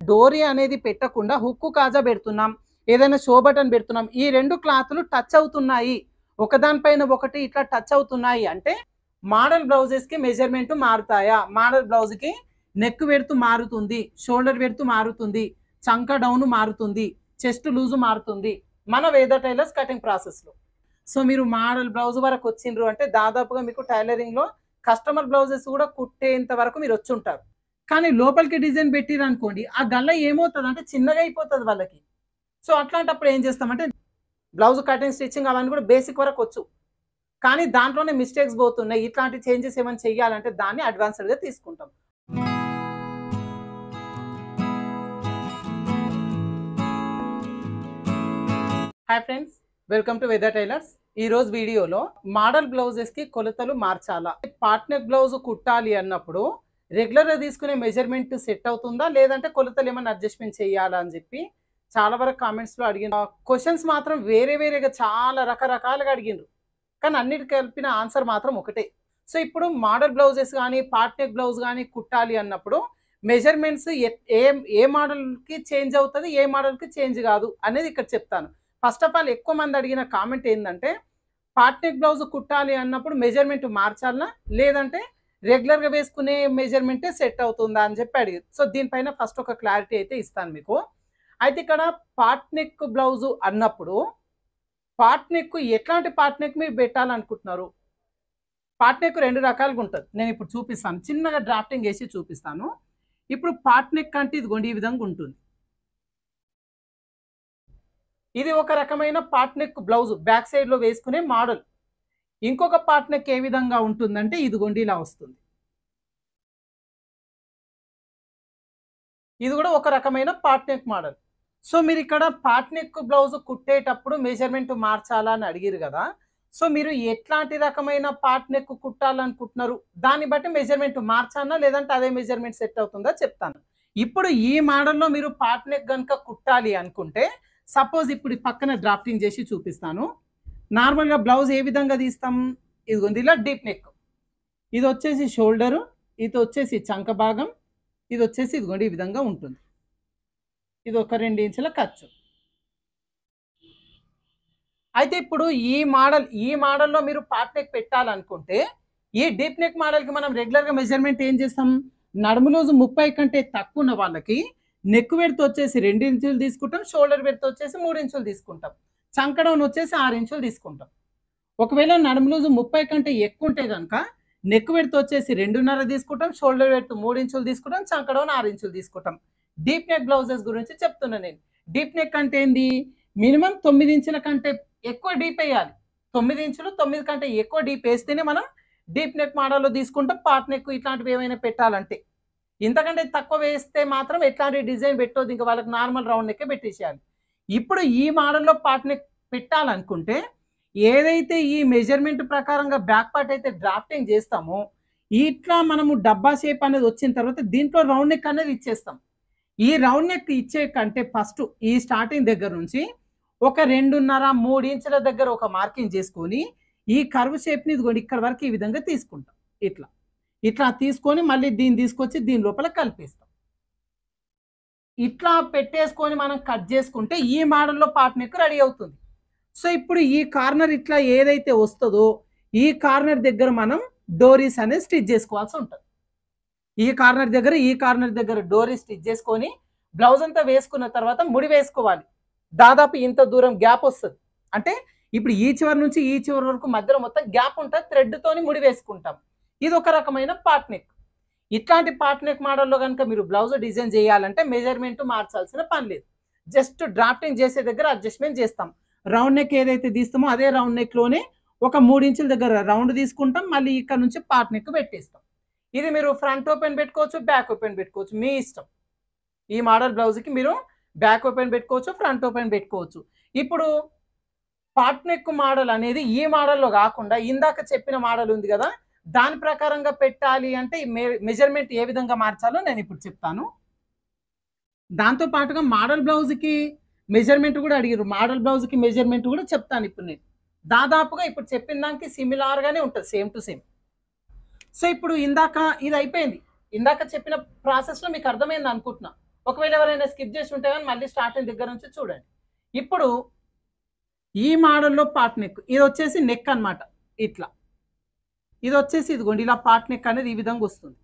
డోరీ అనేది పెట్టకుండా హుక్కు కాజా పెడుతున్నాం, ఏదైనా షో బటన్ పెడుతున్నాం, ఈ రెండు క్లాతులు టచ్ అవుతున్నాయి, ఒకదానిపైన ఒకటి ఇట్లా టచ్ అవుతున్నాయి అంటే మోడల్ బ్లౌజెస్కి మెజర్మెంట్ మారుతాయా? మోడల్ బ్లౌజ్కి నెక్ వెడుతూ మారుతుంది, షోల్డర్ వెడుతూ మారుతుంది, చంక డౌన్ మారుతుంది, చెస్ట్ లూజు మారుతుంది మన వేద టైలర్స్ కటింగ్ ప్రాసెస్లో. సో మీరు మోడల్ బ్లౌజ్ వరకు వచ్చిండ్రు అంటే దాదాపుగా మీకు టైలరింగ్లో కస్టమర్ బ్లౌజెస్ కూడా కుట్టేంత వరకు మీరు వచ్చి ఉంటారు. కానీ లోపలికి డిజైన్ పెట్టిరు అనుకోండి, ఆ గల్ల ఏమవుతుంది అంటే చిన్నగా అయిపోతుంది వాళ్ళకి. సో అట్లాంటప్పుడు ఏం చేస్తామంటే బ్లౌజ్ కటింగ్, స్టిచ్చింగ్ అవన్నీ కూడా బేసిక్ వరకు వచ్చు, కానీ దాంట్లోనే మిస్టేక్స్ పోతున్నాయి. ఇట్లాంటి చేంజెస్ ఏమైనా చెయ్యాలంటే దాన్ని అడ్వాన్స్డ్గా తీసుకుంటాం. హాయ్ ఫ్రెండ్స్, వెల్కమ్ టు వేద టైలర్స్. ఈ రోజు వీడియోలో మోడల్ బ్లౌజెస్కి కొలతలు మార్చాలా, పార్ట్ నెక్ బ్లౌజ్ కుట్టాలి అన్నప్పుడు రెగ్యులర్గా తీసుకునే మెజర్మెంట్ సెట్ అవుతుందా, లేదంటే కొలతలు ఏమైనా అడ్జస్ట్మెంట్ చేయాలా అని చెప్పి చాలా వరకు కామెంట్స్లో అడిగిన క్వశ్చన్స్ మాత్రం వేరేగా చాలా రకరకాలుగా అడిగిండ్రు, కానీ అన్నిటికి కలిపిన ఆన్సర్ మాత్రం ఒకటే. సో ఇప్పుడు మోడల్ బ్లౌజెస్ కానీ పార్ట్ నెక్ బ్లౌజ్ కానీ కుట్టాలి అన్నప్పుడు మెజర్మెంట్స్ ఏ మోడల్కి చేంజ్ అవుతుంది, ఏ మోడల్కి చేంజ్ కాదు అనేది ఇక్కడ చెప్తాను. ఫస్ట్ ఆఫ్ ఆల్ ఎక్కువ మంది అడిగిన కామెంట్ ఏంటంటే పార్ట్ నెక్ బ్లౌజ్ కుట్టాలి అన్నప్పుడు మెజర్మెంట్ మార్చాలనా, లేదంటే రెగ్యులర్గా వేసుకునే మెజర్మెంటే సెట్ అవుతుందా అని చెప్పి అడిగారు. సో దీనిపైన ఫస్ట్ ఒక క్లారిటీ అయితే ఇస్తాను మీకు. అయితే ఇక్కడ పార్ట్ నెక్ బ్లౌజు అన్నప్పుడు పార్ట్ నెక్ ఎట్లాంటి పార్ట్ నెక్ మీరు పెట్టాలనుకుంటున్నారు? పార్ట్ నెక్ రెండు రకాలుగా ఉంటుంది, నేను ఇప్పుడు చూపిస్తాను, చిన్నగా డ్రాఫ్టింగ్ వేసి చూపిస్తాను. ఇప్పుడు పార్ట్ నెక్ అంటే ఇదిగోండి ఈ విధంగా ఉంటుంది. ఇది ఒక రకమైన పార్ట్ నెక్ బ్లౌజ్ బ్యాక్ సైడ్లో వేసుకునే మోడల్. ఇంకొక పార్ట్ నెక్ ఏ విధంగా ఉంటుందంటే ఇదిగోండి ఇలా వస్తుంది. ఇది కూడా ఒక రకమైన పార్ట్ నెక్ మోడల్. సో మీరు ఇక్కడ పార్ట్ నెక్ బ్లౌజ్ కుట్టేటప్పుడు మెజర్మెంట్ మార్చాలా అని అడిగారు కదా. సో మీరు ఎట్లాంటి రకమైన పార్ట్ నెక్ కుట్టాలనుకుంటున్నారు, దాన్ని బట్టి మెజర్మెంట్ మార్చానా లేదంటే అదే మెజర్మెంట్ సెట్ అవుతుందా చెప్తాను. ఇప్పుడు ఈ మోడల్లో మీరు పార్ట్ నెక్ కనుక కుట్టాలి అనుకుంటే సపోజ్ ఇప్పుడు పక్కన డ్రాఫ్టింగ్ చేసి చూపిస్తాను. నార్మల్గా బ్లౌజ్ ఏ విధంగా తీస్తాం, ఇదిగోండి ఇలా డీప్ నెక్, ఇది వచ్చేసి షోల్డరు, ఇది వచ్చేసి చంక భాగం, ఇది వచ్చేసి ఇదిగోండి ఈ విధంగా ఉంటుంది. ఇది ఒక 2 ఇంచుల ఖర్చు. అయితే ఇప్పుడు ఈ మోడల్లో మీరు పార్ట్ నెక్ పెట్టాలనుకుంటే ఈ డీప్ నెక్ మోడల్కి మనం రెగ్యులర్గా మెజర్మెంట్ ఏం చేస్తాం, నడుము రోజు 30 కంటే తక్కువ ఉన్న వాళ్ళకి నెక్ వెడత వచ్చేసి 2 ఇంచులు తీసుకుంటాం, షోల్డర్ వెడత వచ్చేసి 3 ఇంచులు తీసుకుంటాం, చంక డౌన్ వచ్చేసి 6 ఇంచులు తీసుకుంటాం. ఒకవేళ నడుము లూజు 30 కంటే ఎక్కువ ఉంటే కనుక నెక్ వెడత వచ్చేసి 2.5 తీసుకుంటాం, షోల్డర్ వెడత 3 ఇంచులు తీసుకుంటాం, చంక డౌన్ 6 ఇంచులు తీసుకుంటాం. డీప్ నెక్ బ్లౌజెస్ గురించి చెప్తున్నా నేను. డీప్ నెక్ అంటే ఏంది, మినిమం 9 ఇంచుల కంటే ఎక్కువ డీప్ వేయాలి. 9 ఇంచులు 9 కంటే ఎక్కువ డీప్ వేస్తేనే మనం డీప్ నెక్ మోడల్లో తీసుకుంటాం. పార్ట్ నెక్ ఇట్లాంటివి ఏమైనా పెట్టాలంటే ఇంతకంటే తక్కువ వేస్తే మాత్రం ఎట్లాంటి డిజైన్ పెట్టొద్దు, ఇంకా వాళ్ళకి నార్మల్ రౌండ్ నెక్కే పెట్టేసేయాలి. ఇప్పుడు ఈ మోడల్లో పార్ట్ నెక్ పెట్టాలనుకుంటే ఏదైతే ఈ మెజర్మెంట్ ప్రకారంగా బ్యాక్ పార్ట్ అయితే డ్రాఫ్టింగ్ చేస్తామో ఇట్లా మనము డబ్బా షేప్ అనేది వచ్చిన తర్వాత దీంట్లో రౌండ్ నెక్ అనేది ఇచ్చేస్తాం. ఈ రౌండ్ నెక్ ఇచ్చే కంటే ఫస్ట్ ఈ స్టార్టింగ్ దగ్గర నుంచి ఒక 2.5-3 ఇంచుల దగ్గర ఒక మార్కింగ్ చేసుకొని ఈ కర్వ్ షేప్ని ఇదిగోండి ఇక్కడ వరకు ఈ విధంగా తీసుకుంటాం. ఇట్లా తీసుకొని మళ్ళీ దీన్ని తీసుకొచ్చి దీని లోపల కలిపేస్తాం. ఇట్లా పెట్టేసుకొని మనం కట్ చేసుకుంటే ఈ మోడల్లో పార్ట్ నెక్ రెడీ అవుతుంది. సో ఇప్పుడు ఈ కార్నర్ ఇట్లా ఏదైతే వస్తుందో ఈ కార్నర్ దగ్గర మనం డోరీస్ అనేది స్టిచ్ చేసుకోవాల్సి ఉంటుంది. ఈ కార్నర్ దగ్గర డోరీ స్టిచ్ చేసుకొని బ్లౌజ్ అంతా వేసుకున్న తర్వాత ముడి వేసుకోవాలి. దాదాపు ఇంత దూరం గ్యాప్ వస్తుంది, అంటే ఇప్పుడు ఈ చివరి నుంచి ఈ చివరి వరకు మధ్యలో మొత్తం గ్యాప్ ఉంటుంది, థ్రెడ్తోని ముడి వేసుకుంటాం. ఇది ఒక రకమైన పార్ట్ నెక్. ఇట్లాంటి పార్ట్ నెక్ మోడల్లో కనుక మీరు బ్లౌజ్ డిజైన్ చేయాలంటే మెజర్మెంట్ మార్చాల్సిన పని లేదు, జస్ట్ డ్రాఫ్టింగ్ చేసే దగ్గర అడ్జస్ట్మెంట్ చేస్తాం. రౌండ్ నెక్ ఏదైతే తీస్తామో అదే రౌండ్ నెక్లోనే ఒక 3 ఇంచుల దగ్గర రౌండ్ తీసుకుంటాం, మళ్ళీ ఇక్కడ నుంచి పార్ట్ నెక్ పెట్టేస్తాం. ఇది మీరు ఫ్రంట్ ఓపెన్ పెట్టుకోవచ్చు, బ్యాక్ ఓపెన్ పెట్టుకోవచ్చు, మీ ఇష్టం. ఈ మోడల్ బ్లౌజ్కి మీరు బ్యాక్ ఓపెన్ పెట్టుకోవచ్చు, ఫ్రంట్ ఓపెన్ పెట్టుకోవచ్చు. ఇప్పుడు పార్ట్ నెక్ మోడల్ అనేది ఈ మోడల్లో కాకుండా ఇందాక చెప్పిన మోడల్ ఉంది కదా, దాని ప్రకారంగా పెట్టాలి అంటే మెజర్మెంట్ ఏ విధంగా మార్చాలో నేను ఇప్పుడు చెప్తాను. దాంతో పాటుగా మోడల్ బ్లౌజ్కి మెజర్మెంట్ కూడా అడిగారు, మోడల్ బ్లౌజ్కి మెజర్మెంట్ కూడా చెప్తాను ఇప్పుడు నేను. దాదాపుగా ఇప్పుడు చెప్పిన దానికి సిమిలర్గానే ఉంటుంది, సేమ్ టు సేమ్. సో ఇప్పుడు ఇందాక ఇది అయిపోయింది, ఇందాక చెప్పిన ప్రాసెస్లో మీకు అర్థమైంది అనుకుంటున్నా. ఒకవేళ ఎవరైనా స్కిప్ చేసి ఉంటే కానీ మళ్ళీ స్టార్టింగ్ దగ్గర నుంచి చూడండి. ఇప్పుడు ఈ మోడల్లో పార్ట్ నెక్, ఇది వచ్చేసి నెక్ అన్నమాట. ఇట్లా ఇది వచ్చేసి ఇదిగోండి ఇలా పార్ట్ నెక్ అనేది ఈ విధంగా వస్తుంది.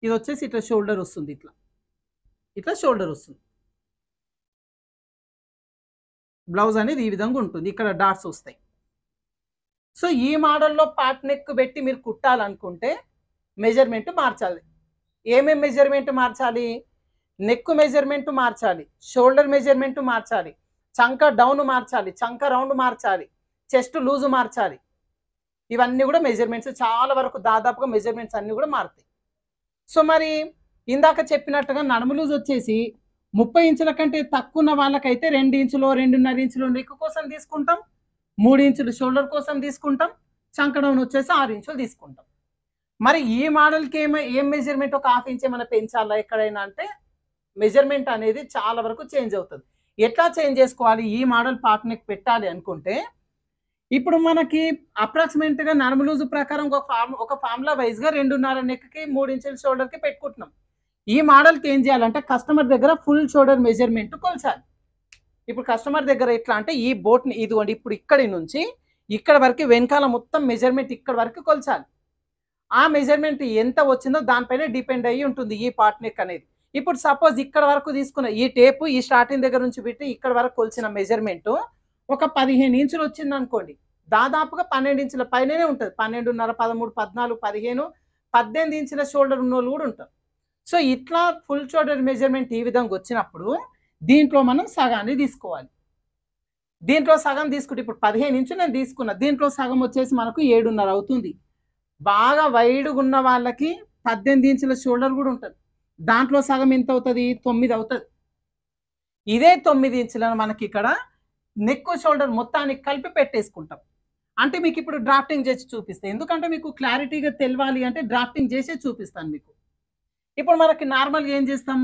ఇది వచ్చేసి ఇట్లా షోల్డర్ వస్తుంది, ఇట్లా షోల్డర్ వస్తుంది. బ్లౌజ్ అనేది ఈ విధంగా ఉంటుంది, ఇక్కడ డాట్స్ వస్తాయి. సో ఈ మోడల్లో పార్ట్ నెక్ పెట్టి మీరు కుట్టాలనుకుంటే మెజర్మెంట్ మార్చాలి. ఏమేమి మెజర్మెంట్ మార్చాలి? నెక్ మెజర్మెంట్ మార్చాలి, షోల్డర్ మెజర్మెంట్ మార్చాలి, చంక డౌన్ మార్చాలి, చంక రౌండ్ మార్చాలి, చెస్ట్ లూజ్ మార్చాలి. ఇవన్నీ కూడా మెజర్మెంట్స్, చాలా వరకు దాదాపుగా మెజర్మెంట్స్ అన్నీ కూడా మారుతాయి. సో మరి ఇందాక చెప్పినట్టుగా నడుము లూజ్ వచ్చేసి 30 ఇంచుల కంటే తక్కువ ఉన్న వాళ్ళకైతే 2 ఇంచులు 2.5 ఇంచులు నెక్ కోసం తీసుకుంటాం, 3 ఇంచులు షోల్డర్ కోసం తీసుకుంటాం, చంక డౌన్ వచ్చేసి 6 ఇంచులు తీసుకుంటాం. మరి ఈ మోడల్కి ఏం మెజర్మెంట్ ఒక 1/2 ఇంచ్ ఏమైనా పెంచాలా ఎక్కడైనా అంటే మెజర్మెంట్ అనేది చాలా వరకు చేంజ్ అవుతుంది. ఎట్లా చేంజ్ చేసుకోవాలి? ఈ మోడల్ పార్ట్ నెక్ పెట్టాలి అనుకుంటే ఇప్పుడు మనకి అప్రాక్సిమేట్గా నడుము లూజు ప్రకారం ఒక ఫార్ములా వైజ్గా 2.5 నెక్కి 3 ఇంచుల షోల్డర్కి పెట్టుకుంటున్నాం. ఈ మోడల్కి ఏం చేయాలంటే కస్టమర్ దగ్గర ఫుల్ షోల్డర్ మెజర్మెంట్ కొలచాలి. ఇప్పుడు కస్టమర్ దగ్గర ఎట్లా అంటే ఈ బోట్ని ఇదిగోండి ఇప్పుడు ఇక్కడి నుంచి ఇక్కడ వరకు వెనకాల మొత్తం మెజర్మెంట్ ఇక్కడ వరకు కొలచాలి. ఆ మెజర్మెంట్ ఎంత వచ్చిందో దానిపైన డిపెండ్ అయ్యి ఉంటుంది ఈ పార్ట్ నెక్ అనేది. ఇప్పుడు సపోజ్ ఇక్కడ వరకు తీసుకున్న ఈ టేపు ఈ స్టార్టింగ్ దగ్గర నుంచి పెట్టి ఇక్కడ వరకు కొలిచిన మెజర్మెంట్ ఒక 15 ఇంచులు వచ్చింది అనుకోండి, దాదాపుగా 12 ఇంచుల పైననే ఉంటుంది. 12.5, 13, 14, 15, 18 ఇంచుల షోల్డర్ ఉన్న వాళ్ళు కూడా ఉంటారు. సో ఇట్లా ఫుల్ షోల్డర్ మెజర్మెంట్ ఈ విధంగా వచ్చినప్పుడు దీంట్లో మనం సగాన్ని తీసుకోవాలి. దీంట్లో సగం తీసుకుంటే ఇప్పుడు 15 ఇంచులు నేను తీసుకున్నా, దీంట్లో సగం వచ్చేసి మనకు 7.5 అవుతుంది. బాగా వైడ్గా ఉన్న వాళ్ళకి 18 ఇంచుల షోల్డర్ కూడా ఉంటుంది, దాంట్లో సగం ఎంత అవుతుంది? 9 అవుతుంది. ఇదే 9 ఇంచులను మనకి ఇక్కడ నెక్ షోల్డర్ మొత్తానికి కలిపి పెట్టేసుకుంటాం. అంటే మీకు ఇప్పుడు డ్రాఫ్టింగ్ చేసి చూపిస్తాను, ఎందుకంటే మీకు క్లారిటీగా తెలవాలి అంటే డ్రాఫ్టింగ్ చేసే చూపిస్తాను మీకు. ఇప్పుడు మనకి నార్మల్గా ఏం చేస్తాం,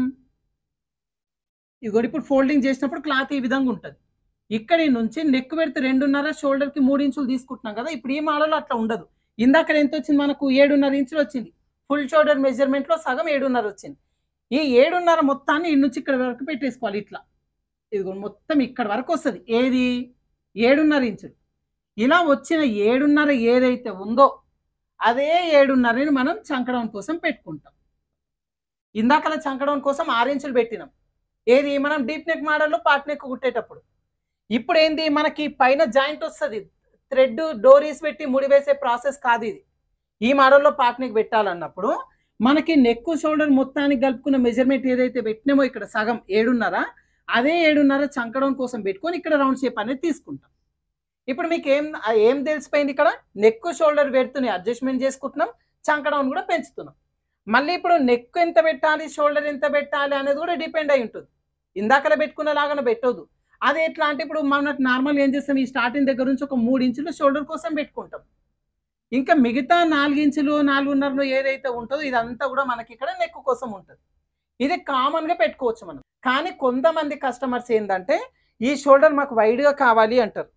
ఇదిగోండి ఇప్పుడు ఫోల్డింగ్ చేసినప్పుడు క్లాత్ ఈ విధంగా ఉంటుంది. ఇక్కడి నుంచి నెక్ పెడితే 2.5, షోల్డర్కి 3 ఇంచులు తీసుకుంటున్నాం కదా. ఇప్పుడు ఈ మోడల్ అట్లా ఉండదు. ఇందాక ఎంత వచ్చింది మనకు? 7.5 ఇంచులు వచ్చింది. ఫుల్ షోల్డర్ మెజర్మెంట్లో సగం 7.5 వచ్చింది. ఈ 7.5 మొత్తాన్ని ఇన్ని నుంచి ఇక్కడ వరకు పెట్టేసుకోవాలి. ఇట్లా ఇదిగోండి మొత్తం ఇక్కడ వరకు వస్తుంది. ఏది? 7.5 ఇంచులు. ఇలా వచ్చిన 7.5 ఏదైతే ఉందో అదే 7.5ని మనం చంకడం కోసం పెట్టుకుంటాం. ఇందాకలా చంకడం కోసం 6 ఇంచులు పెట్టినాం. ఏది? మనం డీప్ నెక్ మోడల్లో పార్ట్ నెక్ కుట్టేటప్పుడు. ఇప్పుడు ఏంది, మనకి పైన జాయింట్ వస్తుంది, థ్రెడ్ డోరీస్ పెట్టి ముడి వేసే ప్రాసెస్ కాదు ఇది. ఈ మోడల్లో పార్ట్ నెక్ పెట్టాలన్నప్పుడు మనకి నెక్ షోల్డర్ మొత్తానికి కలుపుకున్న మెజర్మెంట్ ఏదైతే పెట్టినామో ఇక్కడ సగం 7.5, అదే 7.5 చంకడం కోసం పెట్టుకొని ఇక్కడ రౌండ్ షేప్ అనేది తీసుకుంటాం. ఇప్పుడు మీకు ఏం తెలిసిపోయింది? ఇక్కడ నెక్ షోల్డర్ పెడుతూనే అడ్జస్ట్మెంట్ చేసుకుంటున్నాం, చంకడం కూడా పెంచుతున్నాం. మళ్ళీ ఇప్పుడు నెక్ ఎంత పెట్టాలి, షోల్డర్ ఎంత పెట్టాలి అనేది కూడా డిపెండ్ అయి ఉంటుంది. ఇందాకలా పెట్టుకున్న లాగానే పెట్టవద్దు. అది ఎట్లా అంటే ఇప్పుడు మనకు నార్మల్ ఏం చేస్తాం, ఈ స్టార్టింగ్ దగ్గర నుంచి ఒక 3 ఇంచులు షోల్డర్ కోసం పెట్టుకుంటాం. ఇంకా మిగతా 4 ఇంచులు 4.5 ఏదైతే ఉంటుందో ఇదంతా కూడా మనకి ఇక్కడ నెక్ కోసం ఉంటుంది. ఇది కామన్గా పెట్టుకోవచ్చు మనం. కానీ కొంతమంది కస్టమర్స్ ఏంటంటే ఈ షోల్డర్ మాకు వైడ్గా కావాలి అంటారు.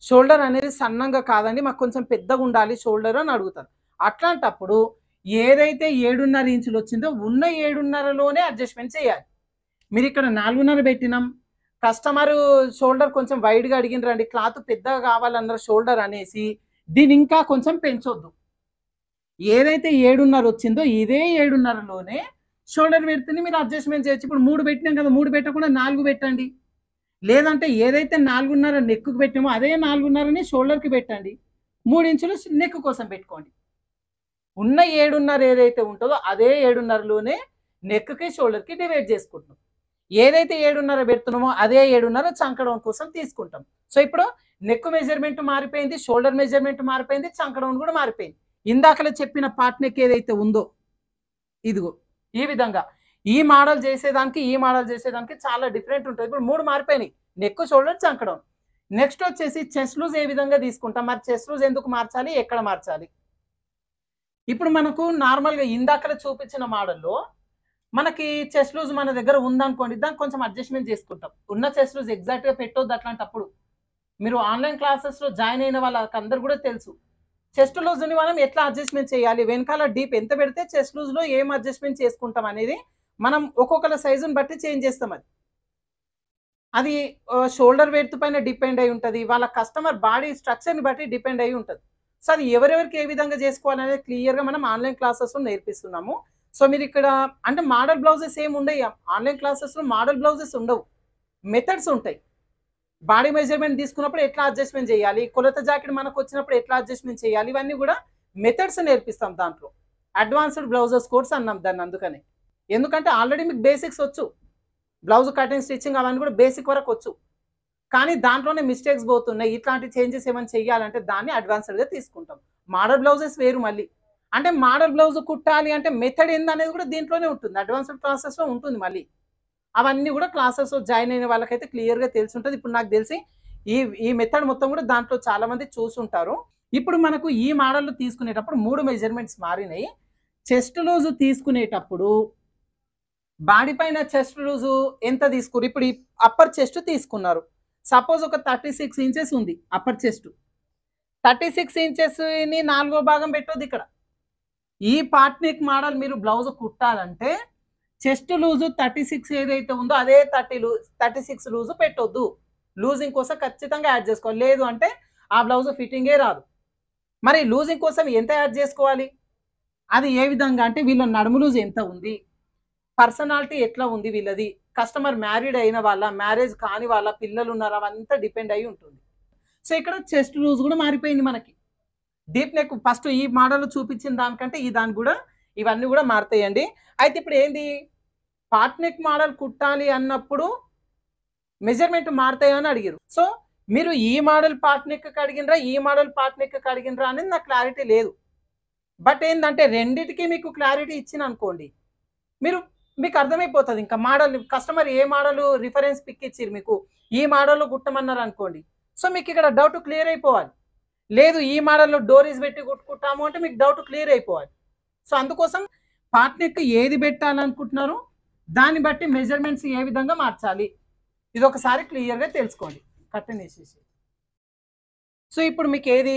షోల్డర్ అనేది సన్నంగా కాదండి, మాకు కొంచెం పెద్దగా ఉండాలి షోల్డర్ అని అడుగుతారు. అట్లాంటప్పుడు ఏదైతే 7.5 ఇంచులు వచ్చిందో ఉన్న 7.5లోనే అడ్జస్ట్మెంట్ చేయాలి. మీరు ఇక్కడ 4.5 పెట్టినాం, కస్టమర్ షోల్డర్ కొంచెం వైడ్గా అడిగినరండి, క్లాత్ పెద్దగా కావాలన్నారు షోల్డర్ అనేసి దీన్ని ఇంకా కొంచెం పెంచొద్దు. ఏదైతే 7.5 వచ్చిందో ఇదే 7.5లోనే షోల్డర్ పెడితేనే మీరు అడ్జస్ట్మెంట్ చేయొచ్చు. ఇప్పుడు 3 పెట్టినాం కదా, 3 పెట్టకుండా 4 పెట్టండి. లేదంటే ఏదైతే 4.5 నెక్కు పెట్టామో అదే 4.5ని షోల్డర్కి పెట్టండి, 3 ఇంచులు నెక్ కోసం పెట్టుకోండి. ఉన్న 7.5 ఏదైతే ఉంటుందో అదే 7.5లోనే నెక్కి షోల్డర్కి డివైడ్ చేసుకుంటున్నాం. ఏదైతే 7.5 పెడుతున్నామో అదే 7.5 చంకడం కోసం తీసుకుంటాం. సో ఇప్పుడు నెక్ మెజర్మెంట్ మారిపోయింది, షోల్డర్ మెజర్మెంట్ మారిపోయింది, చంకడం కూడా మారిపోయింది. ఇందాకలా చెప్పిన పార్ట్ నెక్ ఏదైతే ఉందో ఇదిగో ఈ విధంగా ఈ మోడల్ చేసేదానికి ఈ మోడల్ చేసేదానికి చాలా డిఫరెంట్ ఉంటుంది. ఇప్పుడు 3 మారిపోయినాయి, నెక్ షోల్డర్ చంకడం. నెక్స్ట్ వచ్చేసి చెస్ట్ లూజ్ ఏ విధంగా తీసుకుంటాం, మరి చెస్ట్ లూజ్ ఎందుకు మార్చాలి, ఎక్కడ మార్చాలి? ఇప్పుడు మనకు నార్మల్గా ఇందాకలా చూపించిన మోడల్లో మనకి చెస్ట్ లూజ్ మన దగ్గర ఉందనుకోండి, దానికి కొంచెం అడ్జస్ట్మెంట్ చేసుకుంటాం. ఉన్న చెస్ట్ లూజ్ ఎగ్జాక్ట్గా పెట్టొద్దు. అట్లాంటప్పుడు మీరు ఆన్లైన్ క్లాసెస్లో జాయిన్ అయిన వాళ్ళకి అందరు కూడా తెలుసు చెస్ట్ లూజ్ని మనం ఎట్లా అడ్జస్ట్మెంట్ చేయాలి, వెనకాల డీప్ ఎంత పెడితే చెస్ట్ లూజ్లో ఏం అడ్జస్ట్మెంట్ చేసుకుంటాం అనేది మనం ఒక్కొక్కల సైజుని బట్టి చేంజ్ చేస్తాం అది. అది షోల్డర్ వెడ్త్ పైన డిపెండ్ అయి ఉంటది. వాళ్ళ కస్టమర్ బాడీ స్ట్రక్చర్‌ని బట్టి డిపెండ్ అయ్యి ఉంటది. సో, అది ఎవరెవరికి ఏ విధంగా చేసుకోవాలనేది క్లియర్‌గా మనం ఆన్‌లైన్ క్లాసెస్‌లో నేర్పిస్తున్నాము. సో, మీరిక్కడ అంటే మోడల్ బ్లౌజెస్ ఏమి ఉండయి. ఆన్‌లైన్ క్లాసెస్‌లో మోడల్ బ్లౌజెస్ ఉండవు. మెథడ్స్ ఉంటాయి. బాడీ మెజర్‌మెంట్ తీసుకున్నప్పుడు ఎట్లా అడ్జస్ట్‌మెంట్ చేయాలి? కొలత జాకెట్ మనకొచ్చినప్పుడు ఎట్లా అడ్జస్ట్‌మెంట్ చేయాలి? ఇవన్నీ కూడా మెథడ్స్ నేర్పిస్తాం దాంట్లో. అడ్వాన్స్‌డ్ బ్లౌజెస్ కోర్స్ అన్నాం దాన్ని అందుకనే. ఎందుకంటే ఆల్రెడీ మీకు బేసిక్స్ వచ్చు. బ్లౌజ్ కటింగ్, స్టిచ్చింగ్ అవన్నీ కూడా బేసిక్ వరకు వచ్చు. కానీ దాంట్లోనే మిస్టేక్స్ పోతున్నాయి. ఇట్లాంటి చేంజెస్ ఏమైనా చేయాలంటే దాన్ని అడ్వాన్స్‌డ్‌గా తీసుకుంటాం. మోడల్ బ్లౌజెస్ వేరు మళ్ళీ. అంటే మోడల్ బ్లౌజ్ కుట్టాలి అంటే మెథడ్ ఏందనేది కూడా దీంట్లోనే ఉంటుంది. అడ్వాన్స్‌డ్ క్లాసెస్‌లో ఉంటుంది మళ్ళీ. అవన్నీ కూడా క్లాసెస్‌లో జాయిన్ అయిన వాళ్ళకైతే క్లియర్‌గా తెలిసుంటది. ఇప్పుడు నాకు తెలిసి ఈ ఈ మెథడ్ మొత్తం కూడా దాంట్లో చాలా మంది చూసుంటారు. ఇప్పుడు మనకు ఈ మోడల్‌లో తీసుకునేటప్పుడు 3 మెజర్‌మెంట్స్ మారినాయి. చెస్ట్ లూజ్ తీసుకునేటప్పుడు బాడీ పైన చెస్ట్ లూజు ఎంత తీసుకుర్రు? ఇప్పుడు ఈ అప్పర్ చెస్ట్ తీసుకున్నారు. సపోజ్ ఒక 36 ఇంచెస్ ఉంది అప్పర్ చెస్ట్. 36 ఇంచెస్‌ని నాలుగో భాగం పెట్టొద్దిక్కడ. ఈ పార్ట్ నెక్ మోడల్ మీరు బ్లౌజ్ కుట్టాలంటే చెస్ట్ లూజు 36 ఏదైతే ఉందో అదే 36 లూజు పెట్టొద్దు. లూజింగ్ కోసం ఖచ్చితంగా యాడ్ చేసుకోవాలి. లేదు అంటే ఆ బ్లౌజ్ ఫిట్టింగే రాదు. మరి లూజింగ్ కోసం ఎంత యాడ్ చేసుకోవాలి? అది ఏ విధంగా అంటే వీళ్ళ నడుము లూజ్ ఎంత ఉంది? పర్సనాలిటీ ఎట్లా ఉంది వీళ్ళది? కస్టమర్ మ్యారీడ్ అయిన వాళ్ళ, మ్యారేజ్ కాని వాళ్ళ, పిల్లలున్నారా? అవంతా డిపెండ్ అయ్యి ఉంటుంది. సో, ఇక్కడ చెస్ట్ లూజ్ కూడా మారిపోయింది మనకి. డీప్ నెక్ ఫస్ట్ ఈ మోడల్‌లో చూపించిన దానికంటే ఈ దానికి కూడా ఇవన్నీ కూడా మారుతాయండి. అయితే ఇప్పుడు ఏంది? పార్ట్ నెక్ మోడల్ కుట్టాలి అన్నప్పుడు మెజర్‌మెంట్ మారుతాయా అని అడిగిర్రు. సో, మీరు ఈ మోడల్ పార్ట్ నెక్‌కి అడిగినరా? ఈ మోడల్ పార్ట్ నెక్‌కి అడిగినరా? అనేది నాకు క్లారిటీ లేదు. బట్ ఏందంటే రెండిటికి మీకు క్లారిటీ ఇచ్చిననుకోండి, మీకు అర్థమైపోతది ఇంకా మోడల్ కస్టమర్ ఏ మోడల్ రిఫరెన్స్ పిక్ ఇచ్చిర్రు మీకు. ఈ మోడల్‌లో కుట్టమన్నారనుకోండి. సో, మీకిక్కడ డౌట్ క్లియర్ అయిపోవాలి. లేదు ఈ మోడల్‌లో డోరీస్ పెట్టి కుట్టుకుంటాము అంటే మీకు డౌట్ క్లియర్ అయిపోవాలి. సో, అందుకోసం పార్ట్ నెక్ ఏది పెట్టాలనుకుంటున్నారో దాన్ని బట్టి మెజర్‌మెంట్స్ ఏ విధంగా మార్చాలి. ఇదొకసారి క్లియర్‌గా తెలుసుకోండి. కర్టెన్ ఏసేసి. సో, ఇప్పుడు మీకేది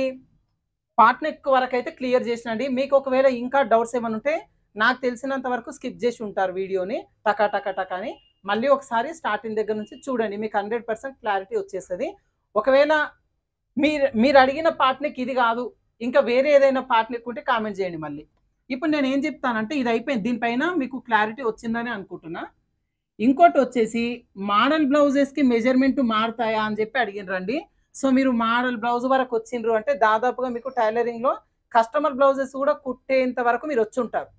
పార్ట్ నెక్ వరకైతే క్లియర్ చేసినండి. మీకు ఒకవేళ ఇంకా డౌట్స్ ఏమైనా ఉంటే నాకు తెలిసినంత వరకు స్కిప్ చేసి ఉంటారు వీడియోని. టకా టకా టకా అని. మళ్ళీ ఒకసారి స్టార్టింగ్ దగ్గర నుంచి చూడండి. మీకు 100% క్లారిటీ వచ్చేస్తది. ఒకవేళ మీరు అడిగిన పార్ట్ నెక్ ఇది కాదు. ఇంకా వేరే ఏదైనా పార్ట్ నెక్ ఉంటే కామెంట్ చేయండి మళ్ళీ. ఇప్పుడు నేనేం చెప్తానంటే ఇది అయిపోయింది. దీనిపైన మీకు క్లారిటీ వచ్చిందని అనుకుంటున్నా. ఇంకోటొచ్చేసి మోడల్ బ్లౌజెస్‌కి మెజర్‌మెంట్ మారుతాయా అని చెప్పి అడిగిన్రండి. సో, మీరు మోడల్ బ్లౌజ్ వరకు వచ్చిండ్రు అంటే దాదాపుగా మీకు టైలరింగ్‌లో కస్టమర్ బ్లౌజెస్ కూడా కుట్టేంత వరకు మీరొచ్చుంటారు.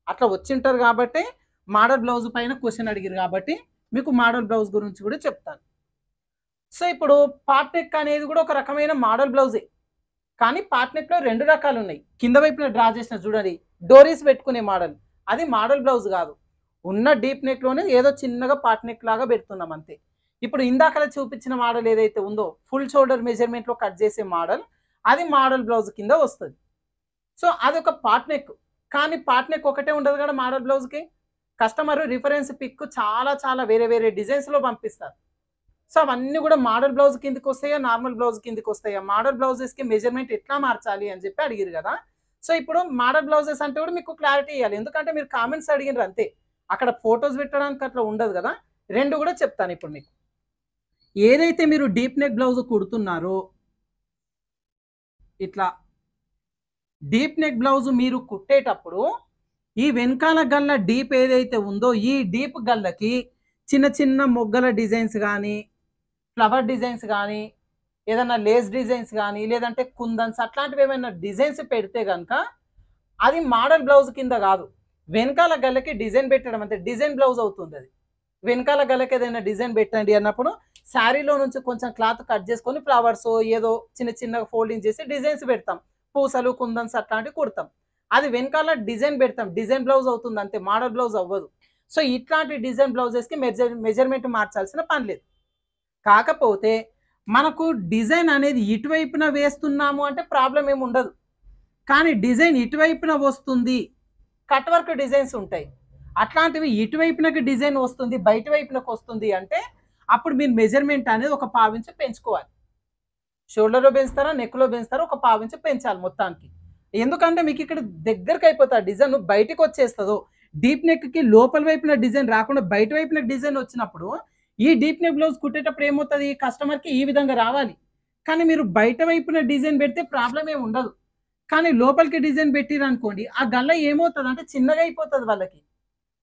అట్లా వచ్చింటారు కాబట్టే మోడల్ బ్లౌజ్ పైన క్వెషన్ అడిగిర్రు కాబట్టి మీకు మోడల్ బ్లౌజ్ గురించి కూడా చెప్తాను. సో, ఇప్పుడు పార్ట్ నెక్ అనేది కూడా ఒక రకమైన మోడల్ బ్లౌజే. కానీ పార్ట్ నెక్‌లో 2 రకాలున్నాయి. కింద వైపున డ్రా చేసిన చూడండి. డోరీస్ పెట్టుకునే మోడల్. అది మోడల్ బ్లౌజ్ కాదు. ఉన్న డీప్ నెక్‌లోనే ఏదో చిన్నగా పార్ట్ నెక్ లాగా పెడుతున్నాం అంతే. ఇప్పుడు ఇందాకల చూపించిన మోడల్ ఏదైతే ఉందో ఫుల్ షోల్డర్ మెజర్‌మెంట్‌లో కట్ చేసే మోడల్ అది మోడల్ బ్లౌజ్ కింద వస్తది. సో, అదొక పార్ట్ నెక్. కానీ పార్ట్ నెక్ ఒకటే ఉండదు కదా మోడల్ బ్లౌజ్‌కి. కస్టమర్ రిఫరెన్స్ పిక్ చాలా చాలా వేరే వేరే డిజైన్స్‌లో పంపిస్తారు. సో, అవన్నీ కూడా మోడల్ బ్లౌజ్ కిందకొస్తాయా? నార్మల్ బ్లౌజ్ కిందకొస్తాయా? మోడల్ బ్లౌజెస్‌కి మెజర్‌మెంట్ ఎట్లా మార్చాలి అని చెప్పి అడిగిర్రు కదా! సో, ఇప్పుడు మోడల్ బ్లౌజెస్ అంటే కూడా మీకు క్లారిటీ ఇయ్యాలి. ఎందుకంటే మీరు కామెంట్స్ అడిగిర్రు అంతే. అక్కడ ఫోటోస్ పెట్టడానికి అట్లా ఉండదు కదా! 2 కూడా చెప్తాను ఇప్పుడు మీకు. ఏదైతే మీరు డీప్ నెక్ బ్లౌజ్ కుడుతున్నారో ఇట్లా డీప్ నెక్ బ్లౌజ్ మీరు కుట్టేటప్పుడు ఈ వెనకాల గల్ల డీప్ ఏదైతే ఉందో ఈ డీప్ గల్లకి చిన్న చిన్న మొగ్గల డిజైన్స్ గానీ, ఫ్లవర్ డిజైన్స్ గానీ, ఏదన్నా లేస్ డిజైన్స్ గానీ, లేదంటే కుందన్స్ అట్లాంటివి ఏమైనా డిజైన్స్ పెడితే గనక అది మోడల్ బ్లౌజ్ కింద గాదు. వెనకాల గల్లకి డిజైన్ పెట్టడం అంతే. డిజైన్ బ్లౌజ్ అవుతుందది. వెనకాల గల్లకి ఏదైనా డిజైన్ పెట్టండి అన్నప్పుడు శారీలో నుంచి కొంచెం క్లాత్ కట్ చేసుకొని ఫ్లవర్సో ఏదో చిన్న చిన్నగా ఫోల్డింగ్ చేసి డిజైన్స్ పెడతాం. పూసలు, కుందన్స్ అట్లాంటివి కుడతాం. అది వెనకాల డిజైన్ పెడతాం. డిజైన్ బ్లౌజ్ అవుతుంది అంతే. మోడల్ బ్లౌజ్ అవ్వదు. సో, ఇట్లాంటి డిజైన్ బ్లౌజెస్‌కి మెజర్‌మెంట్ మార్చాల్సిన పని లేదు. కాకపోతే మనకు డిజైన్ అనేది ఇటువైపున వేస్తున్నాము అంటే ప్రాబ్లమ్ ఏమి ఉండదు. కానీ డిజైన్ ఇటువైపున వస్తుంది. కట్ వర్క్ డిజైన్స్ ఉంటాయి. అట్లాంటివి ఇటువైపునకి డిజైన్ వస్తుంది, బయట వైపునకి వస్తుంది అంటే అప్పుడు మీరు మెజర్‌మెంట్ అనేది ఒక పావించి పెంచుకోవాలి. షోల్డర్‌లో పెంచుతారా, నెక్‌లో పెంచుతారా ఒక పావించి పెంచాలి మొత్తానికి. ఎందుకంటే మీకు ఇక్కడ దగ్గరకి అయిపోతుంది. డిజైన్ బయటికి వచ్చేస్తదో డీప్ నెక్ కి లోపల వైపున డిజైన్ రాకుండా బయట వైపున డిజైన్ వచ్చినప్పుడు ఈ డీప్ నెక్ బ్లౌజ్ కుట్టేటప్పుడు ఏమవుతుంది, కస్టమర్ కి ఈ విధంగా రావాలి. కానీ మీరు బయట వైపున డిజైన్ పెడితే ప్రాబ్లం ఏమి ఉండదు. కానీ లోపలికి డిజైన్ పెట్టిరు అనుకోండి, ఆ గల్ల ఏమవుతుంది అంటే చిన్నగా అయిపోతుంది వాళ్ళకి.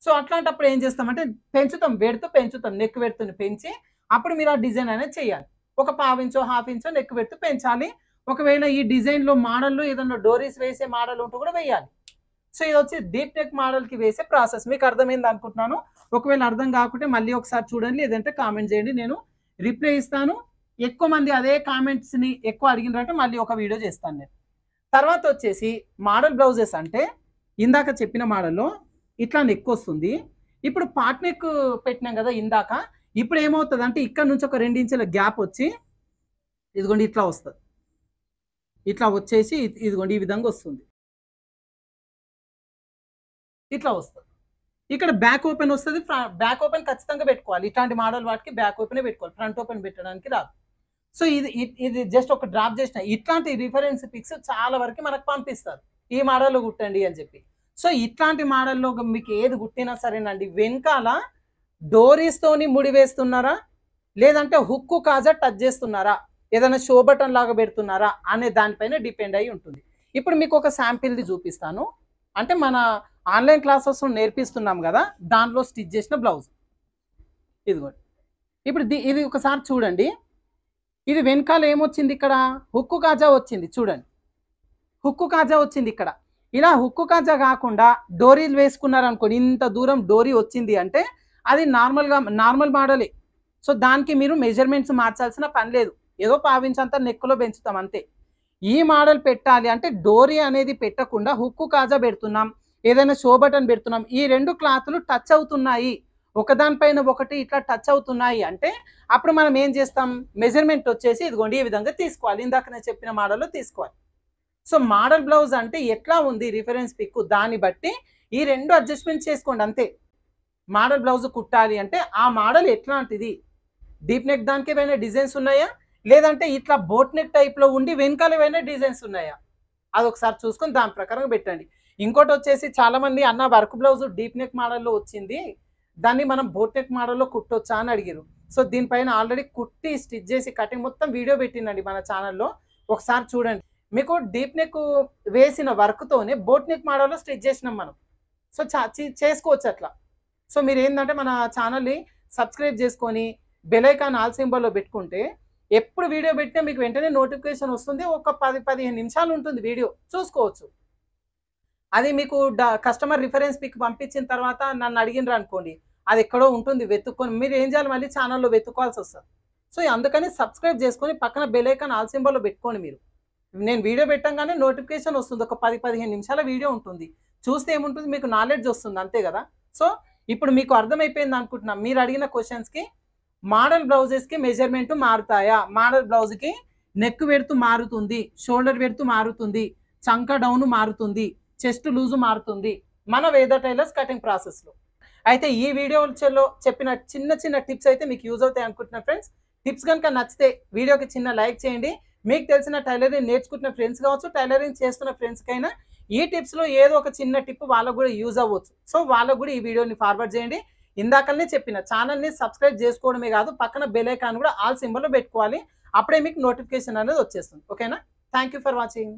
సో అట్లాంటప్పుడు ఏం చేస్తామంటే పెంచుతాం, పెంచుతాం, నెక్ వెడుతుని పెంచి అప్పుడు మీరు ఆ డిజైన్ అనేది చేయాలి. ఒక పావు ఇంచో హాఫ్ ఇంచో నెక్ వెడుతూ పెంచాలి. ఒకవేళ ఈ డిజైన్లో మోడల్లో ఏదన్నా డోరీస్ వేసే మోడల్ ఉంటే కూడా వేయాలి. సో ఇది వచ్చి డీప్ నెక్ మోడల్కి వేసే ప్రాసెస్. మీకు అర్థమైంది అనుకుంటున్నాను. ఒకవేళ అర్థం కాకుంటే మళ్ళీ ఒకసారి చూడండి, లేదంటే కామెంట్ చేయండి, నేను రిప్లై ఇస్తాను. ఎక్కువ మంది అదే కామెంట్స్ని ఎక్కువ అడిగినారంటే మళ్ళీ ఒక వీడియో చేస్తాను నేను. తర్వాత వచ్చేసి మోడల్ బ్లౌజెస్ అంటే ఇందాక చెప్పిన మోడల్లో ఇట్లా నెక్ వస్తుంది. ఇప్పుడు పార్ట్ నెక్ పెట్టినాం కదా ఇందాక, ఇప్పుడు ఏమవుతుంది అంటే ఇక్కడ నుంచి ఒక 2 ఇంచుల గ్యాప్ వచ్చి ఇదిగోండి ఇట్లా వస్తుంది. ఇట్లా వచ్చేసి ఇదిగోండి ఈ విధంగా వస్తుంది, ఇట్లా వస్తుంది. ఇక్కడ బ్యాక్ ఓపెన్ వస్తుంది. బ్యాక్ ఓపెన్ ఖచ్చితంగా పెట్టుకోవాలి. ఇట్లాంటి మోడల్ వాటికి బ్యాక్ ఓపెన్ పెట్టుకోవాలి, ఫ్రంట్ ఓపెన్ పెట్టడానికి రాదు. సో ఇది జస్ట్ ఒక డ్రాప్ చేసిన ఇట్లాంటి రిఫరెన్స్ పిక్స్ చాలా వరకు మనకు పంపిస్తారు, ఈ మోడల్లో కుట్టండి అని చెప్పి. సో ఇట్లాంటి మోడల్లో మీకు ఏది కుట్టినా సరేనండి, వెనకాల డోరీస్తోని ముడి వేస్తున్నారా, లేదంటే హుక్కు కాజా టచ్ చేస్తున్నారా, ఏదైనా షో బటన్ లాగా పెడుతున్నారా అనే దానిపైన డిపెండ్ అయి ఉంటుంది. ఇప్పుడు మీకు ఒక శాంపిల్ది చూపిస్తాను. అంటే మన ఆన్లైన్ క్లాసెస్ నేర్పిస్తున్నాం కదా, దాంట్లో స్టిచ్ చేసిన బ్లౌజ్ ఇదిగోండి. ఇప్పుడు ఇది ఒకసారి చూడండి. ఇది వెనకాల ఏమొచ్చింది, ఇక్కడ హుక్కు కాజా వచ్చింది చూడండి, హుక్కు కాజా వచ్చింది ఇక్కడ. ఇలా హుక్కు కాజా కాకుండా డోరీలు వేసుకున్నారు అనుకోండి, ఇంత దూరం డోరీ వచ్చింది అంటే అది నార్మల్ మోడలే. సో దానికి మీరు మెజర్మెంట్స్ మార్చాల్సిన పని లేదు, ఏదో పావించంతా నెక్కులో పెంచుతాం అంతే. ఈ మోడల్ పెట్టాలి అంటే డోరీ అనేది పెట్టకుండా హుక్కు కాజా పెడుతున్నాం, ఏదైనా షో బటన్ పెడుతున్నాం, ఈ 2 క్లాత్లు టచ్ అవుతున్నాయి, ఒకదానిపైన ఒకటి ఇట్లా టచ్ అవుతున్నాయి అంటే అప్పుడు మనం ఏం చేస్తాం, మెజర్మెంట్ వచ్చేసి ఇదిగోండి ఈ విధంగా తీసుకోవాలి, ఇందాక నేను చెప్పిన మోడల్లో తీసుకోవాలి. సో మోడల్ బ్లౌజ్ అంటే ఎట్లా ఉంది రిఫరెన్స్ పిక్, దాన్ని బట్టి ఈ 2 అడ్జస్ట్మెంట్ చేసుకోండి అంతే. మోడల్ బ్లౌజ్ కుట్టాలి అంటే ఆ మోడల్ ఎట్లాంటిది, డీప్ నెక్ దానికి ఏమైనా డిజైన్స్ ఉన్నాయా, లేదంటే ఇట్లా బోట్ నెక్ టైప్లో ఉండి వెనకాల ఏమైనా డిజైన్స్ ఉన్నాయా, అదొకసారి చూసుకొని దాని ప్రకారం పెట్టండి. ఇంకోటి వచ్చేసి చాలామంది అన్న వర్క్ బ్లౌజ్ డీప్ నెక్ మోడల్లో వచ్చింది, దాన్ని మనం బోట్ నెక్ మోడల్లో కుట్టొచ్చా అని అడిగారు. సో దీనిపైన ఆల్రెడీ కుట్టి స్టిచ్ చేసి కటింగ్ మొత్తం వీడియో పెట్టిందండి మన ఛానల్లో, ఒకసారి చూడండి. మీకు డీప్ నెక్ వేసిన వర్క్తోనే బోట్ నెక్ మోడల్లో స్టిచ్ చేసినాం మనం. సో చేసుకోవచ్చు అట్లా. సో మీరు ఏంటంటే మన ఛానల్ని సబ్స్క్రైబ్ చేసుకొని బెల్ ఐకాన్ ఆల్ సింబల్లో పెట్టుకుంటే ఎప్పుడు వీడియో పెట్టినా మీకు వెంటనే నోటిఫికేషన్ వస్తుంది. ఒక 10-15 నిమిషాలు ఉంటుంది వీడియో, చూసుకోవచ్చు. అది మీకు కస్టమర్ రిఫరెన్స్ పిక్ పంపించిన తర్వాత నన్ను అడిగినరు అనుకోండి, అది ఎక్కడో ఉంటుంది, వెతుక్కొని మీరు ఏం చేయాలి, మళ్ళీ ఛానల్లో వెతుక్కోవాల్సి వస్తుంది. సో అందుకని సబ్స్క్రైబ్ చేసుకొని పక్కన బెల్ ఐకాన్ ఆల్ సింబల్లో పెట్టుకోండి. మీరు నేను వీడియో పెట్టంగానే నోటిఫికేషన్ వస్తుంది, ఒక 10-15 నిమిషాల వీడియో ఉంటుంది, చూస్తే ఏముంటుంది మీకు నాలెడ్జ్ వస్తుంది అంతే కదా. సో ఇప్పుడు మీకు అర్థమైపోయింది అనుకుంటున్నాం. మీరు అడిగిన క్వశ్చన్స్కి మోడల్ బ్లౌజెస్కి మెజర్మెంట్ మారుతాయా, మోడల్ బ్లౌజ్కి నెక్ వెడుతూ మారుతుంది, షోల్డర్ వెడుతూ మారుతుంది, చంక డౌన్ మారుతుంది, చెస్ట్ లూజు మారుతుంది మన వేద టైలర్స్ కటింగ్ ప్రాసెస్లో. అయితే ఈ వీడియోలో చెప్పిన చిన్న టిప్స్ అయితే మీకు యూజ్ అవుతాయి అనుకుంటున్నాను ఫ్రెండ్స్. టిప్స్ కనుక నచ్చితే వీడియోకి చిన్న లైక్ చేయండి. మీకు తెలిసిన టైలరింగ్ నేర్చుకుంటున్న ఫ్రెండ్స్ కావచ్చు, టైలరింగ్ చేస్తున్న ఫ్రెండ్స్కైనా ఈ టిప్స్లో ఏదో ఒక చిన్న టిప్ వాళ్ళకు కూడా యూజ్ అవ్వచ్చు. సో వాళ్ళకు కూడా ఈ వీడియోని ఫార్వర్డ్ చేయండి. ఇందాకనే చెప్పిన ఛానల్ని సబ్స్క్రైబ్ చేసుకోవడమే కాదు, పక్కన బెల్ ఐకాన్ కూడా ఆల్ సింబల్లో పెట్టుకోవాలి, అప్పుడే మీకు నోటిఫికేషన్ అనేది వచ్చేస్తుంది. ఓకేనా? Thank you for watching.